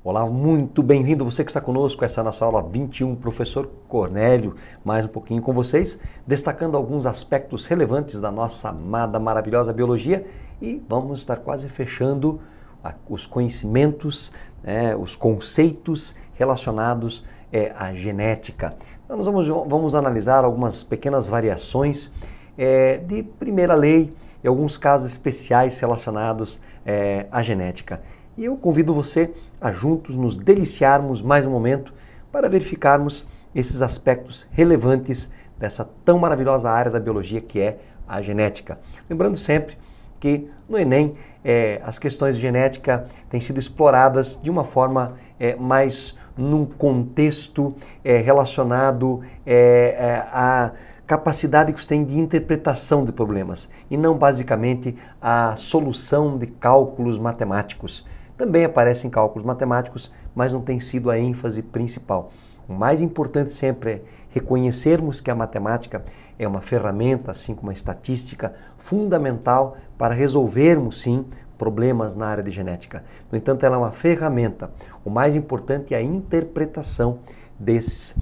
Olá, muito bem-vindo você que está conosco, essa é a nossa aula 21, professor Cornélio, mais um pouquinho com vocês, destacando alguns aspectos relevantes da nossa amada, maravilhosa biologia e vamos estar quase fechando os conhecimentos, os conceitos relacionados à genética. Então nós vamos analisar algumas pequenas variações de primeira lei e alguns casos especiais relacionados à genética. E eu convido você a juntos nos deliciarmos mais um momento para verificarmos esses aspectos relevantes dessa tão maravilhosa área da biologia que é a genética. Lembrando sempre que no Enem as questões de genética têm sido exploradas de uma forma mais num contexto relacionado à capacidade que você tem de interpretação de problemas e não basicamente a solução de cálculos matemáticos. Também aparecem cálculos matemáticos, mas não tem sido a ênfase principal. O mais importante sempre é reconhecermos que a matemática é uma ferramenta, assim como a estatística, fundamental para resolvermos, sim, problemas na área de genética. No entanto, ela é uma ferramenta. O mais importante é a interpretação desses.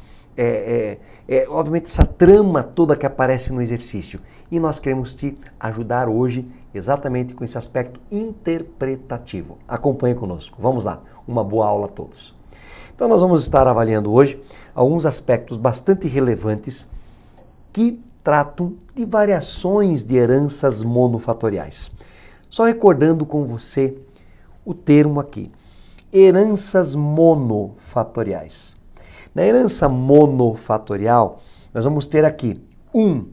Obviamente, essa trama toda que aparece no exercício. E nós queremos te ajudar hoje exatamente com esse aspecto interpretativo. Acompanhe conosco. Vamos lá. Uma boa aula a todos. Então, nós vamos estar avaliando hoje alguns aspectos bastante relevantes que tratam de variações de heranças monofatoriais. Só recordando com você o termo aqui, heranças monofatoriais. Na herança monofatorial, nós vamos ter aqui um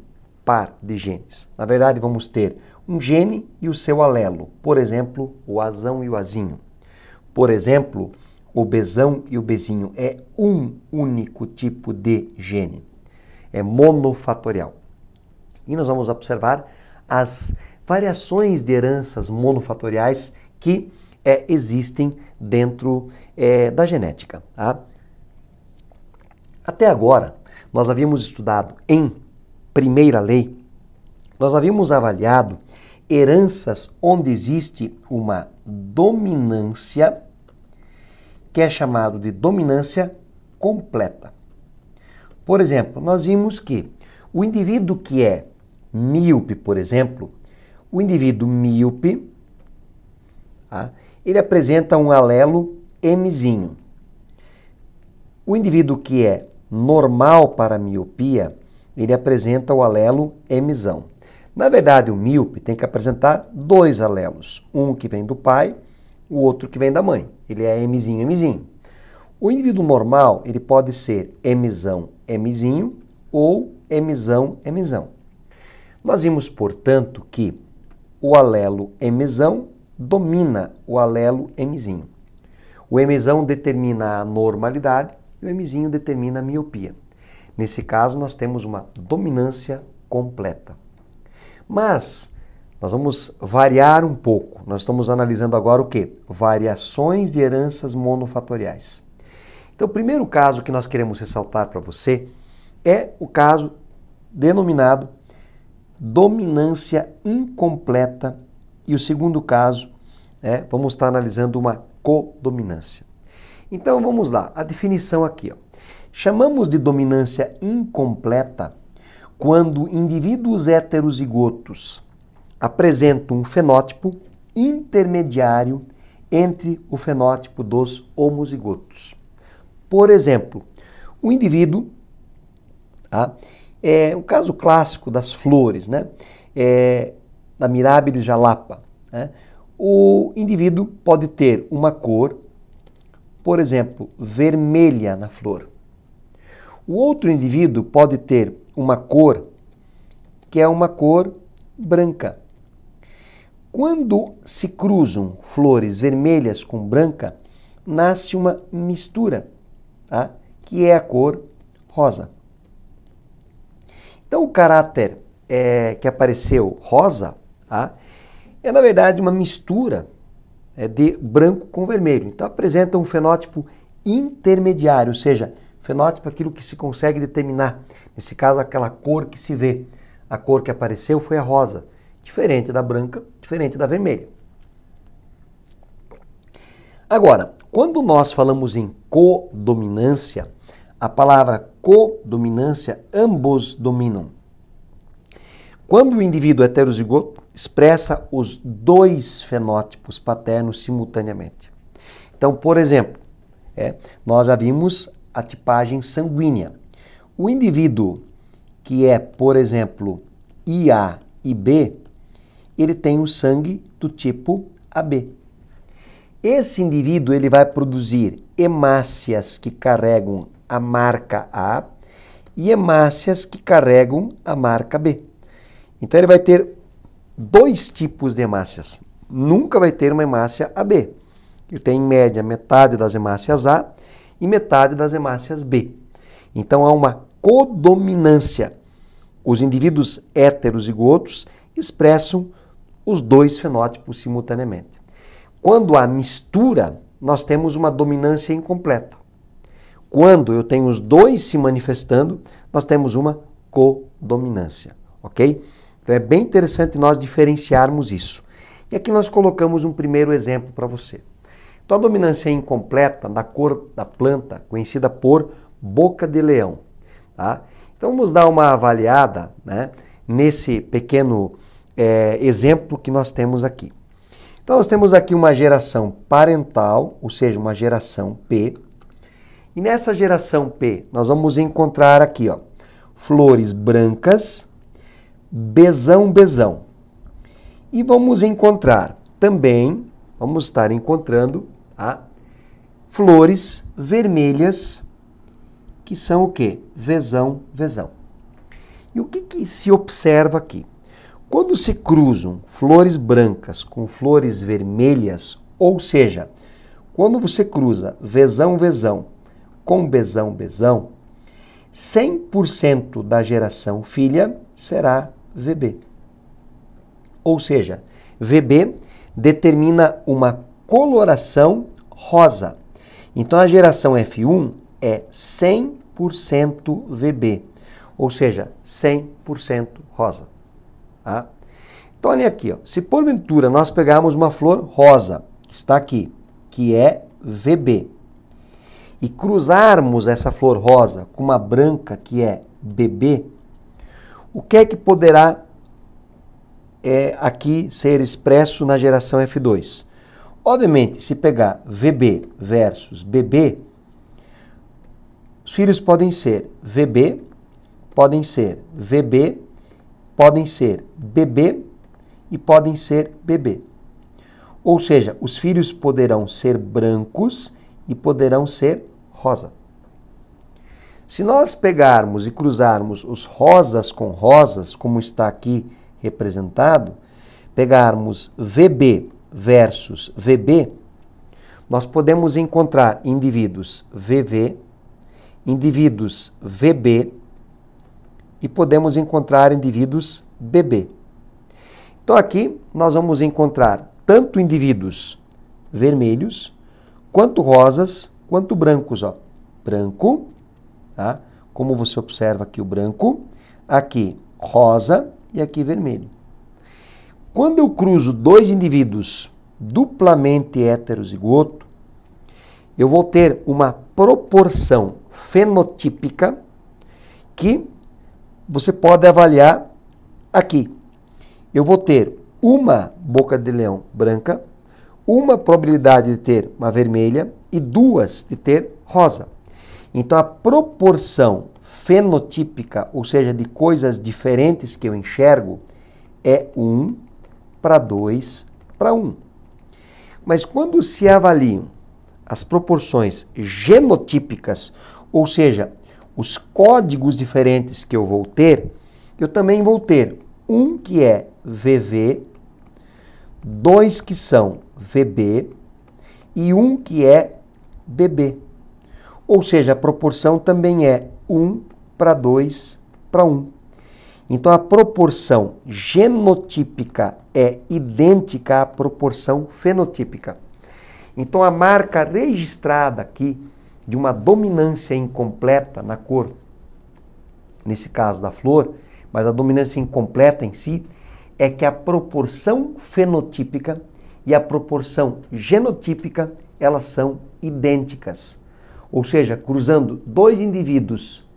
par de genes. Na verdade, vamos ter um gene e o seu alelo. Por exemplo, o azão e o azinho. Por exemplo, o bezão e o bezinho. É um único tipo de gene. É monofatorial. E nós vamos observar as variações de heranças monofatoriais que existem dentro da genética. Tá? Até agora, nós havíamos estudado em primeira lei, nós havíamos avaliado heranças onde existe uma dominância, que é chamado de dominância completa. Por exemplo, nós vimos que o indivíduo que é míope, por exemplo, o indivíduo míope, ele apresenta um alelo Mzinho. O indivíduo que é normal para a miopia, ele apresenta o alelo Mzão. Na verdade, o míope tem que apresentar dois alelos, um que vem do pai, o outro que vem da mãe. Ele é Mzinho, Mzinho. O indivíduo normal, ele pode ser Mzão, Mzinho ou Mzão, Mzão. Nós vimos, portanto, que o alelo Mzão domina o alelo Mzinho. O Mzão determina a normalidade e o Mzinho determina a miopia. Nesse caso, nós temos uma dominância completa. Mas nós vamos variar um pouco. Nós estamos analisando agora o quê? Variações de heranças monofatoriais. Então, o primeiro caso que nós queremos ressaltar para você é o caso denominado dominância incompleta e o segundo caso, vamos estar analisando uma codominância. Então, vamos lá. A definição aqui. Chamamos de dominância incompleta quando indivíduos heterozigotos apresentam um fenótipo intermediário entre o fenótipo dos homozigotos. Por exemplo, o indivíduo, é o caso clássico das flores, da Mirabilis jalapa. O indivíduo pode ter uma cor, por exemplo, vermelha na flor. O outro indivíduo pode ter uma cor que é uma cor branca. Quando se cruzam flores vermelhas com branca, nasce uma mistura, que é a cor rosa. Então, o caráter que apareceu rosa é, na verdade, uma mistura de branco com vermelho. Então, apresenta um fenótipo intermediário, ou seja, fenótipo é aquilo que se consegue determinar. Nesse caso, aquela cor que se vê. A cor que apareceu foi a rosa, diferente da branca, diferente da vermelha. Agora, Quando nós falamos em codominância, a palavra codominância, ambos dominam. Quando o indivíduo heterozigoto expressa os dois fenótipos paternos simultaneamente. Então, por exemplo, nós já vimos a tipagem sanguínea. O indivíduo que é, por exemplo, IA e B, ele tem o sangue do tipo AB. Esse indivíduo ele vai produzir hemácias que carregam a marca A e hemácias que carregam a marca B. Então ele vai ter dois tipos de hemácias. Nunca vai ter uma hemácia AB. Ele tem em média metade das hemácias A e metade das hemácias B. Então há uma codominância. Os indivíduos heterozigotos expressam os dois fenótipos simultaneamente. Quando há mistura, nós temos uma dominância incompleta. Quando eu tenho os dois se manifestando, nós temos uma codominância, ok? Então é bem interessante nós diferenciarmos isso. E aqui nós colocamos um primeiro exemplo para você. Então a dominância incompleta da cor da planta, conhecida por boca de leão. Tá? Então vamos dar uma avaliada, né, nesse pequeno exemplo que nós temos aqui. Então nós temos aqui uma geração parental, ou seja, uma geração P. E nessa geração P nós vamos encontrar aqui, ó, flores brancas, bezão, bezão. E vamos encontrar também, vamos estar encontrando, tá, flores vermelhas, que são o quê? Vezão, vezão. E o que se observa aqui? Quando se cruzam flores brancas com flores vermelhas, ou seja, quando você cruza vezão, vezão com bezão, bezão, 100% da geração filha será VB. Ou seja, VB determina uma coloração rosa. Então a geração F1 é 100% VB, ou seja, 100% rosa. Tá? Então olha aqui, ó. Se porventura nós pegarmos uma flor rosa, que está aqui, que é VB, e cruzarmos essa flor rosa com uma branca que é BB, o que é que poderá aqui ser expresso na geração F2? Obviamente, se pegar VB versus BB, os filhos podem ser VB, podem ser VB, podem ser BB e podem ser BB. Ou seja, os filhos poderão ser brancos e poderão ser rosa. Se nós pegarmos e cruzarmos os rosas com rosas, como está aqui representado, pegarmos VB versus VB, nós podemos encontrar indivíduos VV, indivíduos VB e podemos encontrar indivíduos BB. Então aqui nós vamos encontrar tanto indivíduos vermelhos, quanto rosas, quanto brancos. Ó. Branco, tá? Como você observa aqui o branco, aqui rosa e aqui vermelho. Quando eu cruzo dois indivíduos duplamente heterozigoto, eu vou ter uma proporção fenotípica que você pode avaliar aqui. Eu vou ter uma boca de leão branca, uma probabilidade de ter uma vermelha e duas de ter rosa. Então a proporção fenotípica, ou seja, de coisas diferentes que eu enxergo, é 1 para 2 para 1. Mas quando se avaliam as proporções genotípicas, ou seja, os códigos diferentes que eu vou ter, eu também vou ter um que é VV, dois que são VB e um que é BB. Ou seja, a proporção também é 1 para 2 para 1. Então a proporção genotípica é idêntica à proporção fenotípica. Então a marca registrada aqui de uma dominância incompleta na cor, nesse caso da flor, mas a dominância incompleta em si, é que a proporção fenotípica e a proporção genotípica elas são idênticas. Ou seja, cruzando dois indivíduos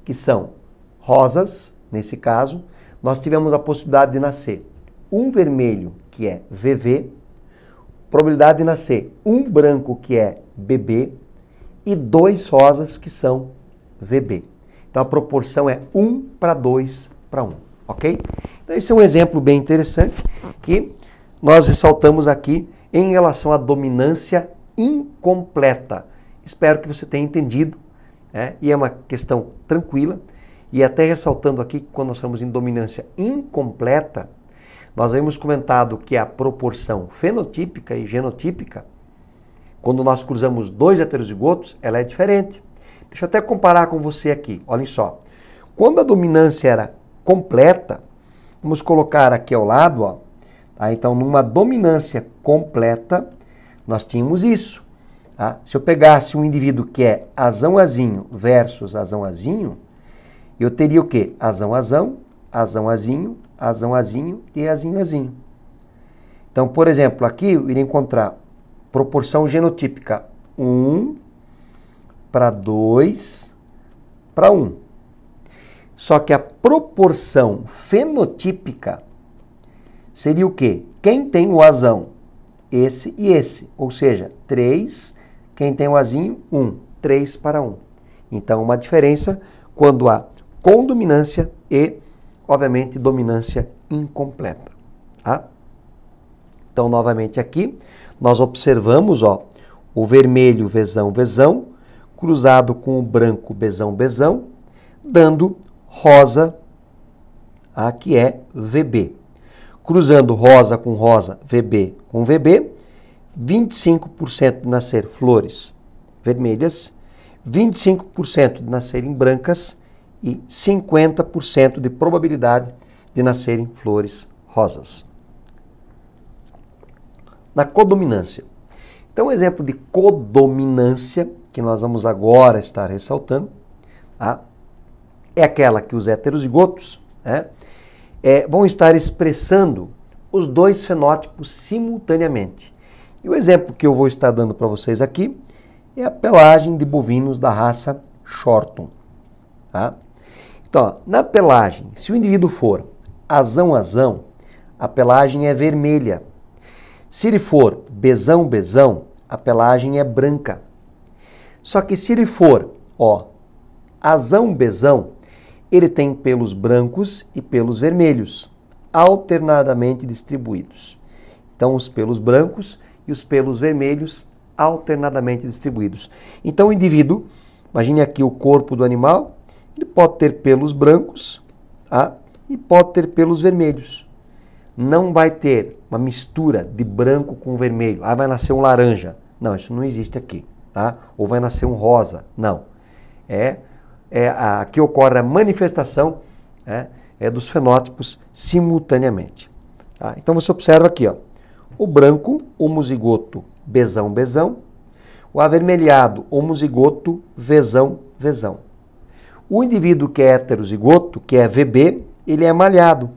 que são rosas, nesse caso, nós tivemos a possibilidade de nascer um vermelho, que é VV, probabilidade de nascer um branco, que é BB, e dois rosas, que são VB. Então a proporção é 1:2:1, ok? Então esse é um exemplo bem interessante que nós ressaltamos aqui em relação à dominância incompleta. Espero que você tenha entendido, né? E é uma questão tranquila. E até ressaltando aqui que quando nós falamos em dominância incompleta, nós havíamos comentado que a proporção fenotípica e genotípica, quando nós cruzamos dois heterozigotos, ela é diferente. Deixa eu até comparar com você aqui, olhem só. Quando a dominância era completa, vamos colocar aqui ao lado, ó, tá? Então numa dominância completa, nós tínhamos isso. Tá? Se eu pegasse um indivíduo que é azão-azinho versus azão-azinho, eu teria o quê? Azão-azão, azão-azinho, azão-azinho e azinho-azinho. Então, por exemplo, aqui eu iria encontrar proporção genotípica 1:2:1. Só que a proporção fenotípica seria o quê? Quem tem o azão? Esse e esse. Ou seja, 3. Quem tem o azinho? 1. 3:1. Então, uma diferença quando há condominância e, obviamente, dominância incompleta. Tá? Então, novamente aqui, nós observamos, ó, o vermelho Vzão, Vzão, cruzado com o branco Bzão, Bzão, dando rosa, que é VB. Cruzando rosa, VB com VB, 25% de nascer flores vermelhas, 25% de nascerem brancas e 50% de probabilidade de nascerem flores rosas. Na codominância. Então, um exemplo de codominância que nós vamos agora estar ressaltando, tá? É aquela que os heterozigotos, né, vão estar expressando os dois fenótipos simultaneamente. E o exemplo que eu vou estar dando para vocês aqui é a pelagem de bovinos da raça Shorton. Tá? Então, ó, na pelagem, se o indivíduo for azão-azão, a pelagem é vermelha. Se ele for bezão-bezão, a pelagem é branca. Só que se ele for, ó, azão-bezão, ele tem pelos brancos e pelos vermelhos, alternadamente distribuídos. Então, os pelos brancos e os pelos vermelhos alternadamente distribuídos. Então, o indivíduo, imagine aqui o corpo do animal, ele pode ter pelos brancos, tá? E pode ter pelos vermelhos. Não vai ter uma mistura de branco com vermelho. Vai nascer um laranja. Não, isso não existe aqui. Tá? Ou vai nascer um rosa. Não. Aqui ocorre a manifestação dos fenótipos simultaneamente. Tá? Então você observa aqui, ó, o branco, homozigoto, Bzão, Bzão. O avermelhado, homozigoto, Vzão, Vzão. O indivíduo que é heterozigoto, que é VB, ele é malhado.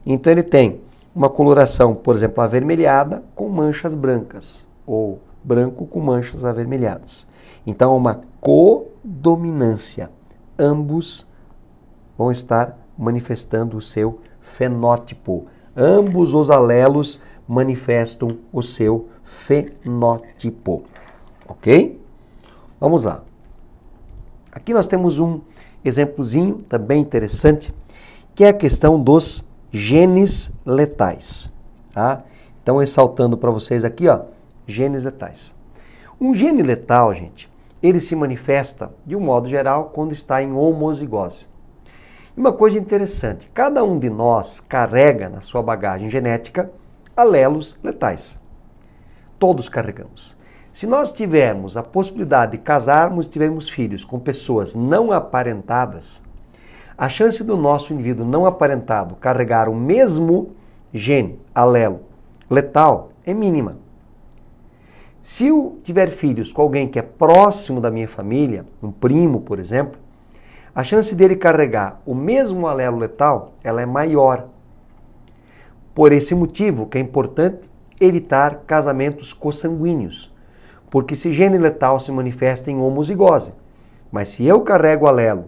Então ele tem uma coloração, por exemplo, avermelhada com manchas brancas, ou branco com manchas avermelhadas. Então é uma codominância. Ambos vão estar manifestando o seu fenótipo. Ambos os alelos manifestam o seu fenótipo. Ok? Vamos lá. Aqui nós temos um exemplozinho também interessante, que é a questão dos genes letais. Tá? Então, ressaltando para vocês aqui, ó, genes letais. Um gene letal, gente, ele se manifesta, de um modo geral, quando está em homozigose. E uma coisa interessante, cada um de nós carrega na sua bagagem genética alelos letais. Todos carregamos. Se nós tivermos a possibilidade de casarmos e tivermos filhos com pessoas não aparentadas, a chance do nosso indivíduo não aparentado carregar o mesmo gene, alelo, letal, é mínima. Se eu tiver filhos com alguém que é próximo da minha família, um primo, por exemplo, a chance dele carregar o mesmo alelo letal, ela é maior. Por esse motivo que é importante evitar casamentos consanguíneos. porque esse gene letal se manifesta em homozigose. Mas se eu carrego o alelo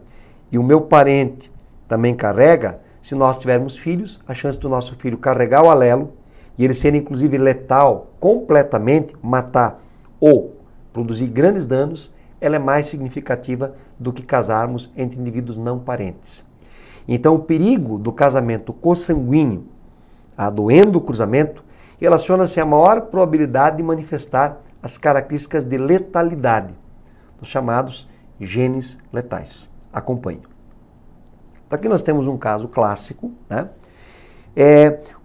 e o meu parente também carrega, se nós tivermos filhos, a chance do nosso filho carregar o alelo e ele ser inclusive letal completamente, matar ou produzir grandes danos, ela é mais significativa do que casarmos entre indivíduos não parentes. Então o perigo do casamento consanguíneo, do endocruzamento, relaciona-se à maior probabilidade de manifestar as características de letalidade, os chamados genes letais. Acompanhe. Então aqui nós temos um caso clássico, né?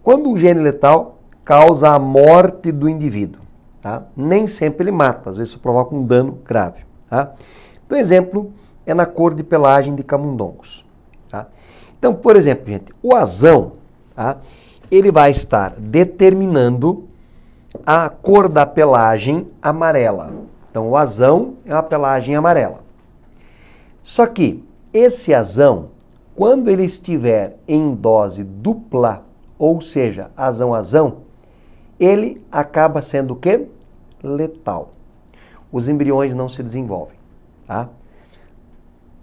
Quando o gene letal causa a morte do indivíduo, tá? Nem sempre ele mata, às vezes provoca um dano grave. Tá? Então, exemplo é na cor de pelagem de camundongos. Tá? Então, por exemplo, gente, o azão, tá? Ele vai estar determinando a cor da pelagem amarela. Então, o azão é uma pelagem amarela. Só que esse azão, quando ele estiver em dose dupla, ou seja, azão-azão, ele acaba sendo o quê? Letal. Os embriões não se desenvolvem. Tá?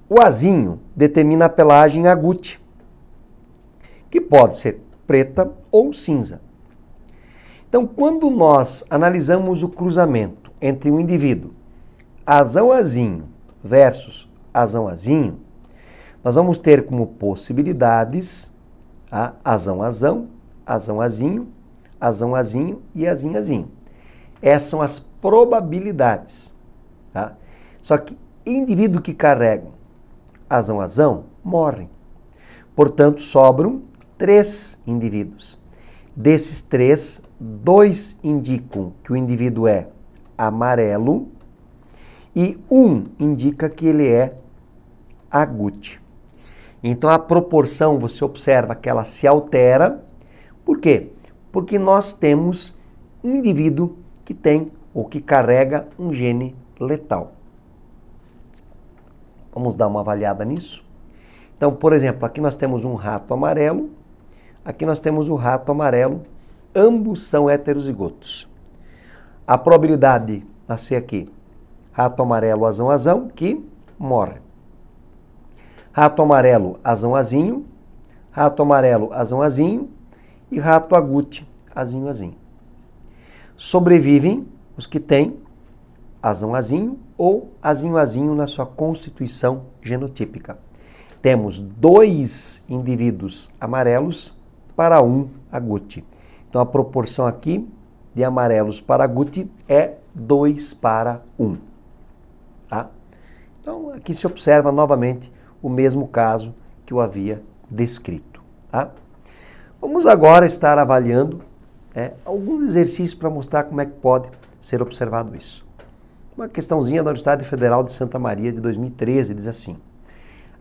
O azinho determina a pelagem agute, que pode ser preta ou cinza. Então, quando nós analisamos o cruzamento entre um indivíduo azão-azinho versus azão-azinho, nós vamos ter como possibilidades azão-azão, azão-azinho, azão-azinho e azinho-azinho. Essas são as probabilidades. Tá? Só que indivíduos que carregam azão-azão morrem. Portanto, sobram 3 indivíduos. Desses 3, 2 indicam que o indivíduo é amarelo e 1 indica que ele é agute. Então a proporção, você observa que ela se altera. Por quê? Porque nós temos um indivíduo que tem ou que carrega um gene letal. Vamos dar uma avaliada nisso? Então, por exemplo, aqui nós temos um rato amarelo, aqui nós temos o rato amarelo, ambos são heterozigotos. A probabilidade de nascer aqui, rato amarelo, azão-azão, que morre. Rato amarelo, azão-azinho, rato amarelo, azão-azinho e rato agute, azinho-azinho. Sobrevivem os que têm azão-azinho ou azinho-azinho na sua constituição genotípica. Temos 2 indivíduos amarelos para 1 agute. Então a proporção aqui de amarelos para agute é 2 para 1. Tá? Então aqui se observa novamente o mesmo caso que eu havia descrito. Tá? Vamos agora estar avaliando alguns exercícios para mostrar como é que pode ser observado isso. Uma questãozinha da Universidade Federal de Santa Maria de 2013 diz assim: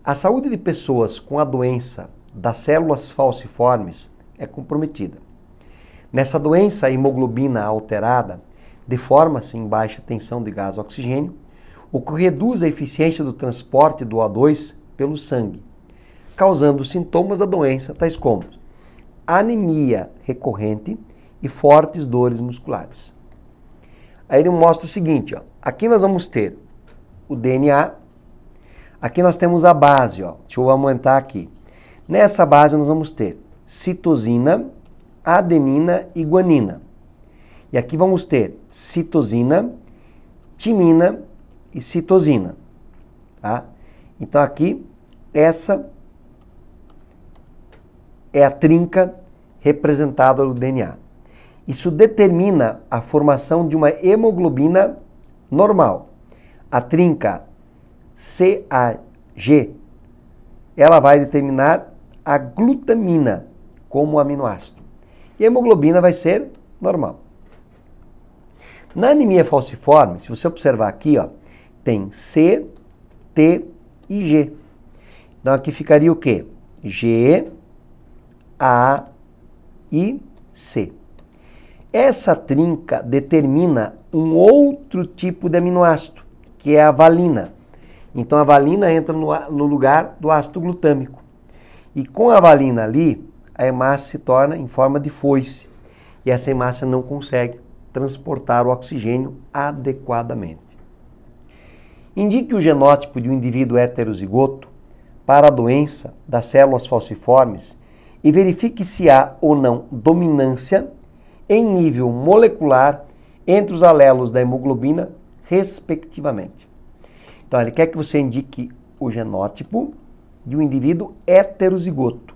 a saúde de pessoas com a doença das células falciformes é comprometida. Nessa doença, a hemoglobina alterada deforma-se em baixa tensão de gás oxigênio, o que reduz a eficiência do transporte do O2 pelo sangue, causando sintomas da doença tais como anemia recorrente e fortes dores musculares. Aí ele mostra o seguinte, ó. Aqui nós vamos ter o DNA, aqui nós temos a base, ó. Deixa eu aumentar aqui. Nessa base nós vamos ter citosina, adenina e guanina. E aqui vamos ter citosina, timina e citosina. Tá? Então aqui, essa é a trinca representada no DNA. Isso determina a formação de uma hemoglobina normal. A trinca CAG, ela vai determinar a glutamina como aminoácido. E a hemoglobina vai ser normal. Na anemia falciforme, se você observar aqui, ó, tem C, T e G. Então aqui ficaria o quê? G, A e C. Essa trinca determina um outro tipo de aminoácido, que é a valina. Então a valina entra no lugar do ácido glutâmico. E com a valina ali, a hemácia se torna em forma de foice. E essa hemácia não consegue transportar o oxigênio adequadamente. Indique o genótipo de um indivíduo heterozigoto para a doença das células falciformes e verifique se há ou não dominância em nível molecular entre os alelos da hemoglobina, respectivamente. Então, ele quer que você indique o genótipo de um indivíduo heterozigoto.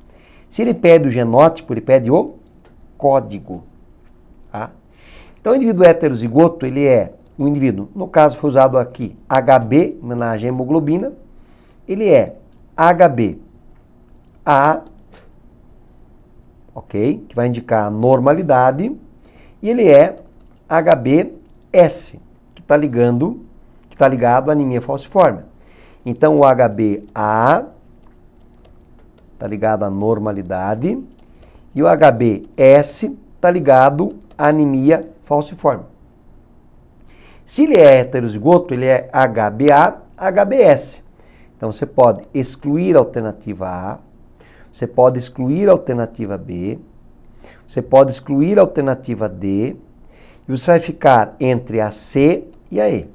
Se ele pede o genótipo, ele pede o código. Tá? Então, o indivíduo heterozigoto, ele é um indivíduo, no caso foi usado aqui HB, em homenagem à hemoglobina, ele é HbA, ok? Que vai indicar a normalidade, e ele é HbS, que está ligado à anemia falciforme. Então, o HbA está ligado à normalidade e o HbS está ligado à anemia falciforme. Se ele é heterozigoto, ele é HbA, HbS. Então, você pode excluir a alternativa A, você pode excluir a alternativa B, você pode excluir a alternativa D, e você vai ficar entre a C e a E.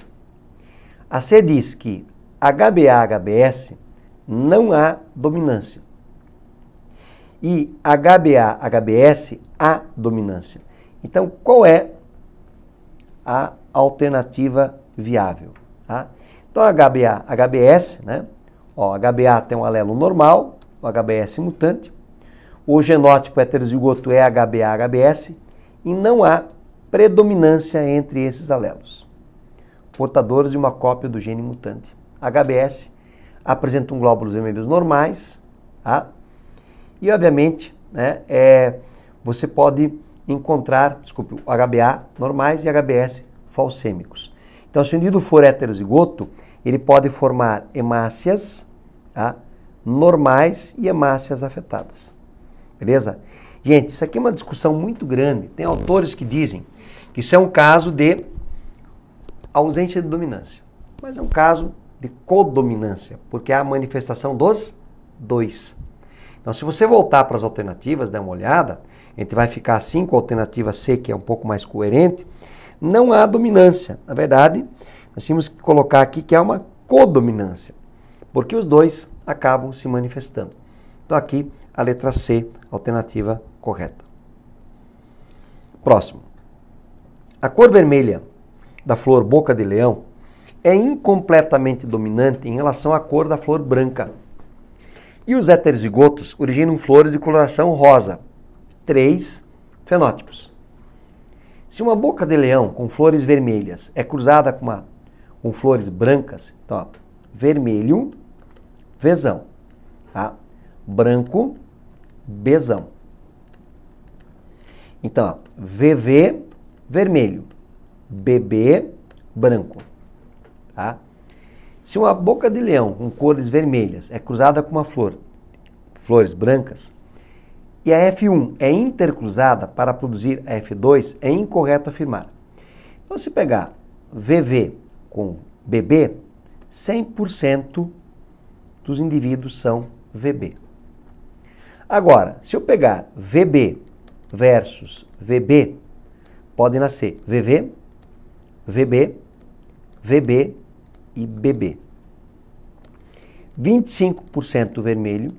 A C diz que HbA, HbS não há dominância. E HbA, HbS há dominância. Então, qual é a alternativa viável? Tá? Então, HbA, HbS, né? Ó, HbA tem um alelo normal, o HbS mutante. O genótipo heterozigoto é HbA, HbS e não há predominância entre esses alelos, portadores de uma cópia do gene mutante. HbS apresenta glóbulos vermelhos normais, tá? E obviamente, né, você pode encontrar, o HbA normais e HbS falcêmicos. Então, se o indivíduo for heterozigoto, ele pode formar hemácias, tá, normais e hemácias afetadas. Beleza? Gente, isso aqui é uma discussão muito grande. Tem autores que dizem que isso é um caso de ausência de dominância. Mas é um caso de codominância, porque há a manifestação dos dois. Então, se você voltar para as alternativas, dar uma olhada, a gente vai ficar assim com a alternativa C, que é um pouco mais coerente. Não há dominância. Na verdade, nós temos que colocar aqui que há uma codominância, porque os dois acabam se manifestando. Então, aqui, a letra C, alternativa correta. Próximo. A cor vermelha da flor boca de leão é incompletamente dominante em relação à cor da flor branca. E os heterozigotos originam flores de coloração rosa. 3 fenótipos. Se uma boca de leão com flores vermelhas é cruzada com flores brancas, então, ó, vermelho, Vzão, tá? Branco, Bzão. Então, ó, VV, vermelho, BB, branco. Tá? Se uma boca de leão com cores vermelhas é cruzada com uma flores brancas, e a F1 é intercruzada para produzir a F2, é incorreto afirmar. Então, se pegar VV com BB, 100% dos indivíduos são VB. Agora, se eu pegar VB versus VB, pode nascer VV, VB, VB e BB. 25% vermelho,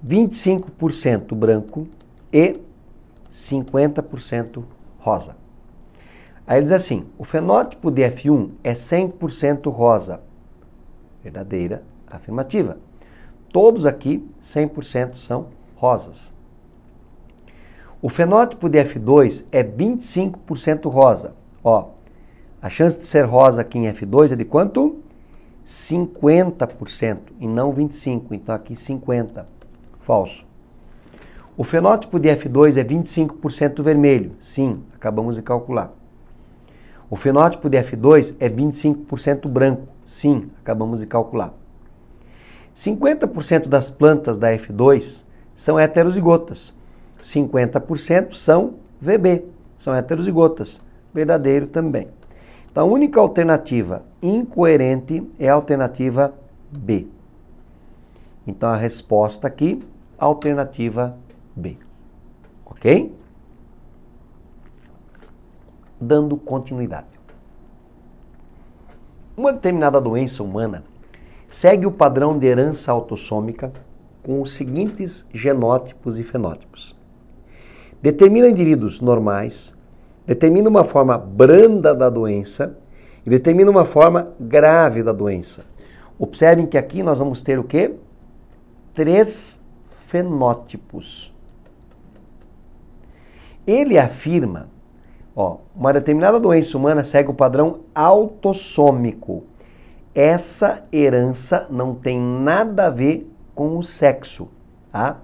25% branco e 50% rosa. Aí ele diz assim, o fenótipo de F1 é 100% rosa. Verdadeira afirmativa. Todos aqui 100% são rosas. O fenótipo de F2 é 25% rosa. Ó, a chance de ser rosa aqui em F2 é de quanto? 50% e não 25%. Então aqui 50%. Falso. O fenótipo de F2 é 25% vermelho. Sim, acabamos de calcular. O fenótipo de F2 é 25% branco. Sim, acabamos de calcular. 50% das plantas da F2 são heterozigotas. 50% são VB, são heterozigotas. Verdadeiro também. Então, a única alternativa incoerente é a alternativa B. Então, a resposta aqui, alternativa B. Ok? dando continuidade. Uma determinada doença humana segue o padrão de herança autossômica com os seguintes genótipos e fenótipos. Determina indivíduos normais, determina uma forma branda da doença e determina uma forma grave da doença. Observem que aqui nós vamos ter o quê? 3 fenótipos. Ele afirma, uma determinada doença humana segue o padrão autossômico. Essa herança não tem nada a ver com o sexo, tá?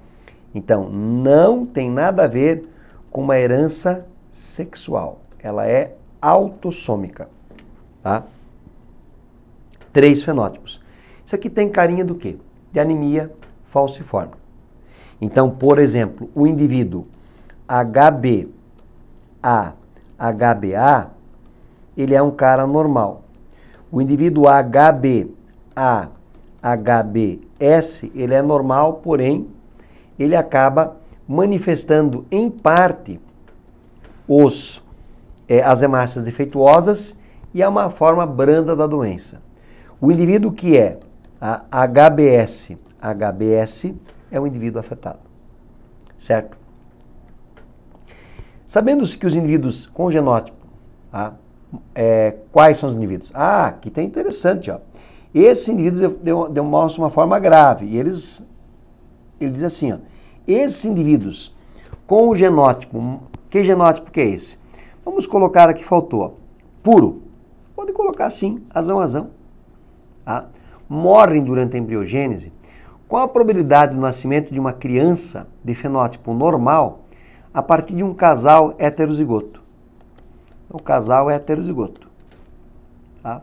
Então, não tem nada a ver com uma herança sexual. Ela é autossômica, tá? 3 fenótipos. Isso aqui tem carinha do quê? De anemia falciforme. Então, por exemplo, o indivíduo HbA, ele é um cara normal. O indivíduo HbA-HbS, ele é normal, porém, ele acaba manifestando em parte as hemácias defeituosas e é uma forma branda da doença. O indivíduo que é a HbS é o indivíduo afetado, certo? Sabendo-se que os indivíduos com genótipo, quais são os indivíduos? Aqui tem interessante, Esse indivíduo demonstra uma forma grave e ele diz assim, esses indivíduos com o genótipo, que genótipo que é esse? Vamos colocar aqui, faltou, puro, pode colocar assim, azão, morrem durante a embriogênese. Qual a probabilidade do nascimento de uma criança de fenótipo normal a partir de um casal heterozigoto? O casal é heterozigoto.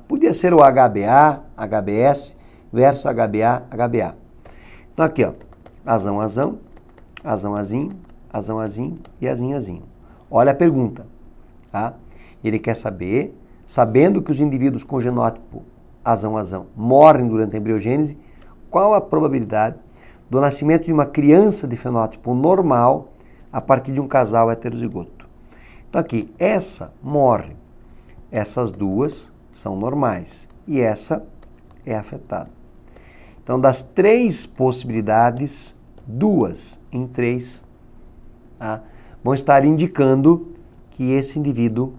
Podia ser o HbA, HbS versus HbA, HbA. Então aqui, azão, azinho e azinho. Olha a pergunta. Ele quer saber, sabendo que os indivíduos com genótipo azão morrem durante a embriogênese, qual a probabilidade do nascimento de uma criança de fenótipo normal a partir de um casal heterozigoto? Então aqui, essa morre. Essas duas são normais e essa é afetada. Então, das 3 possibilidades, 2 em 3 vão estar indicando que esse indivíduo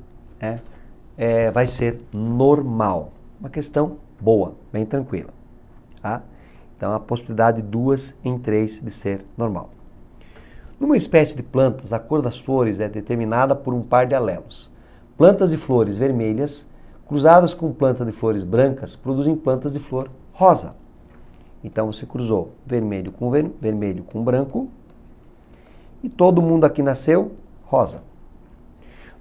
vai ser normal. Uma questão boa, bem tranquila. Então, a possibilidade 2 em 3 de ser normal. Numa espécie de plantas, a cor das flores é determinada por um par de alelos. Plantas de flores vermelhas, cruzadas com plantas de flores brancas, produzem plantas de flor rosa. Então, você cruzou vermelho com branco e todo mundo aqui nasceu rosa.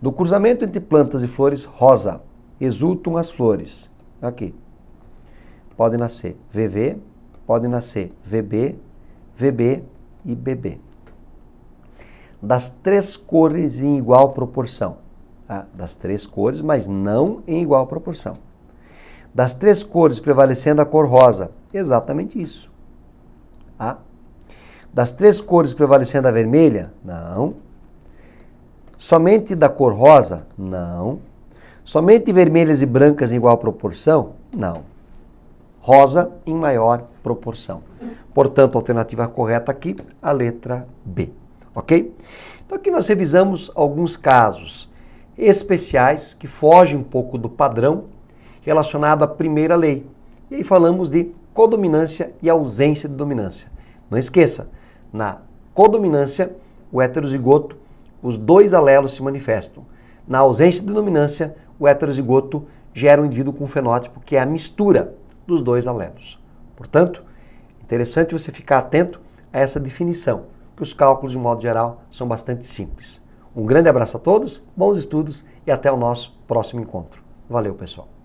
Do cruzamento entre plantas de flores rosa, exultam as flores. Aqui. Pode nascer VV, pode nascer VB, VB e BB. Das 3 cores em igual proporção. Das 3 cores, mas não em igual proporção. Das 3 cores prevalecendo a cor rosa. Exatamente isso. Das 3 cores prevalecendo a vermelha? Não. Somente da cor rosa? Não. Somente vermelhas e brancas em igual proporção? Não. Rosa em maior proporção. Portanto, a alternativa correta aqui, a letra B. Ok? Então aqui nós revisamos alguns casos especiais que fogem um pouco do padrão relacionado à primeira lei. E aí falamos de codominância e ausência de dominância. Não esqueça, na codominância, o heterozigoto, os 2 alelos se manifestam. Na ausência de dominância, o heterozigoto gera um indivíduo com fenótipo que é a mistura dos 2 alelos. Portanto, interessante você ficar atento a essa definição, que os cálculos, de modo geral, são bastante simples. Um grande abraço a todos, bons estudos e até o nosso próximo encontro. Valeu, pessoal!